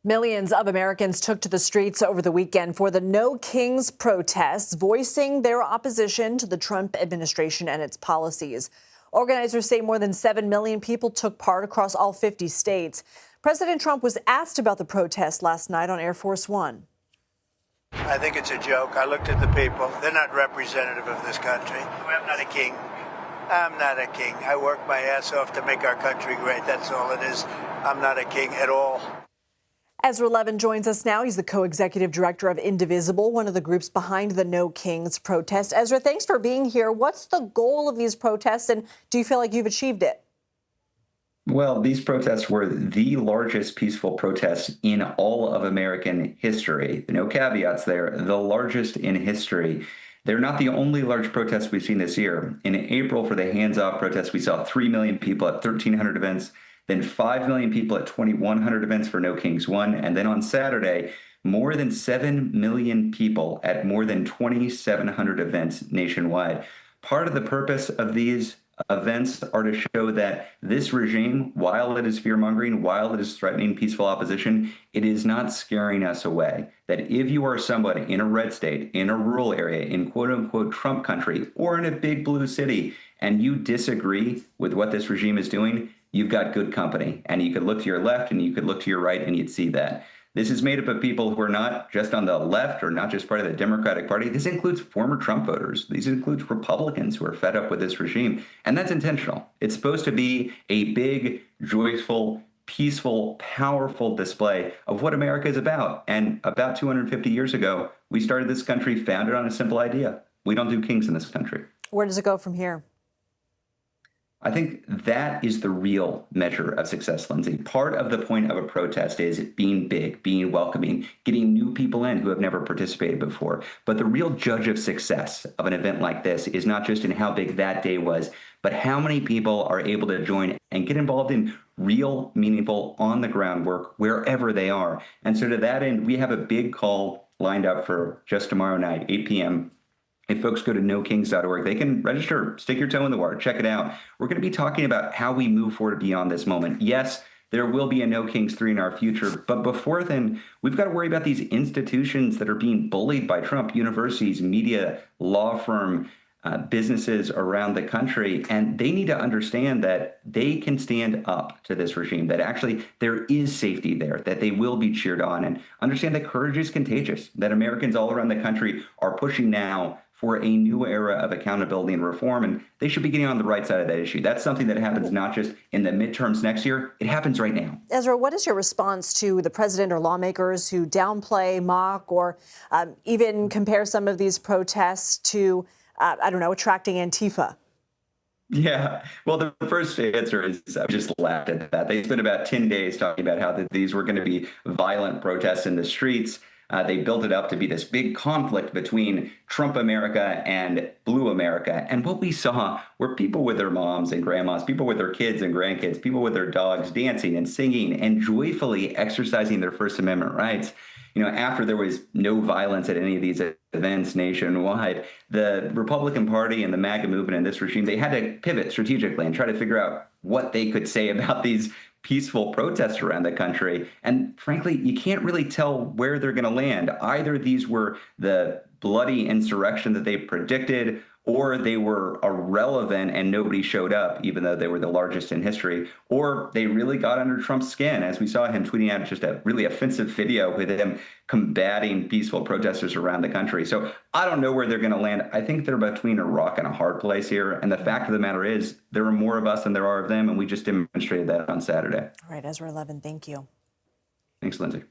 Millions of Americans took to the streets over the weekend for the No Kings protests, voicing their opposition to the Trump administration and its policies. Organizers say more than 7 million people took part across all 50 states. President Trump was asked about the protest last night on Air Force One. I think it's a joke. I looked at the people. They're not representative of this country. I'm not a king. I'm not a king. I work my ass off to make our country great. That's all it is. I'm not a king at all. Ezra Levin joins us now. He's the co-executive director of Indivisible, one of the groups behind the No Kings protest. Ezra, thanks for being here. What's the goal of these protests, and do you feel like you've achieved it? Well, these protests were the largest peaceful protests in all of American history. No caveats there, the largest in history. They're not the only large protests we've seen this year. In April, for the Hands Off protests, we saw 3 million people at 1,300 events, then 5 million people at 2,100 events for No Kings 1, and then on Saturday, more than 7 million people at more than 2,700 events nationwide. Part of the purpose of these events are to show that this regime, while it is fear-mongering, while it is threatening peaceful opposition, it is not scaring us away. That if you are somebody in a red state, in a rural area, in quote-unquote Trump country, or in a big blue city, and you disagree with what this regime is doing, you've got good company. And you could look to your left and you could look to your right and you'd see that. This is made up of people who are not just on the left or not just part of the Democratic Party. This includes former Trump voters. These include Republicans who are fed up with this regime. And that's intentional. It's supposed to be a big, joyful, peaceful, powerful display of what America is about. And about 250 years ago, we started this country founded on a simple idea. We don't do kings in this country. Where does it go from here? I think that is the real measure of success, Lindsay. Part of the point of a protest is being big, being welcoming, getting new people in who have never participated before. But the real judge of success of an event like this is not just in how big that day was, but how many people are able to join and get involved in real, meaningful, on-the-ground work wherever they are. And so to that end, we have a big call lined up for just tomorrow night, 8 p.m., If folks go to nokings.org, they can register, stick your toe in the water, check it out. We're going to be talking about how we move forward beyond this moment. Yes, there will be a No Kings 3 in our future, but before then, we've got to worry about these institutions that are being bullied by Trump, universities, media, law firm, businesses around the country, and they need to understand that they can stand up to this regime, that actually there is safety there, that they will be cheered on, and understand that courage is contagious, that Americans all around the country are pushing now for a new era of accountability and reform, and they should be getting on the right side of that issue. That's something that happens not just in the midterms next year, it happens right now. Ezra, what is your response to the president or lawmakers who downplay, mock, or even compare some of these protests to, attracting Antifa? Yeah, well, the first answer is I just laughed at that. They spent about 10 days talking about how these were going to be violent protests in the streets. They built it up to be this big conflict between Trump America and Blue America. And what we saw were people with their moms and grandmas, people with their kids and grandkids, people with their dogs dancing and singing and joyfully exercising their First Amendment rights. You know, after there was no violence at any of these events nationwide, the Republican Party and the MAGA movement and this regime, they had to pivot strategically and try to figure out what they could say about these peaceful protests around the country. And frankly, you can't really tell where they're going to land. Either these were the bloody insurrection that they predicted, or they were irrelevant and nobody showed up, even though they were the largest in history, or they really got under Trump's skin, as we saw him tweeting out just a really offensive video with him combating peaceful protesters around the country. So I don't know where they're going to land. I think they're between a rock and a hard place here. And the fact of the matter is, there are more of us than there are of them, and we just demonstrated that on Saturday. All right, Ezra Levin, thank you. Thanks, Lindsay.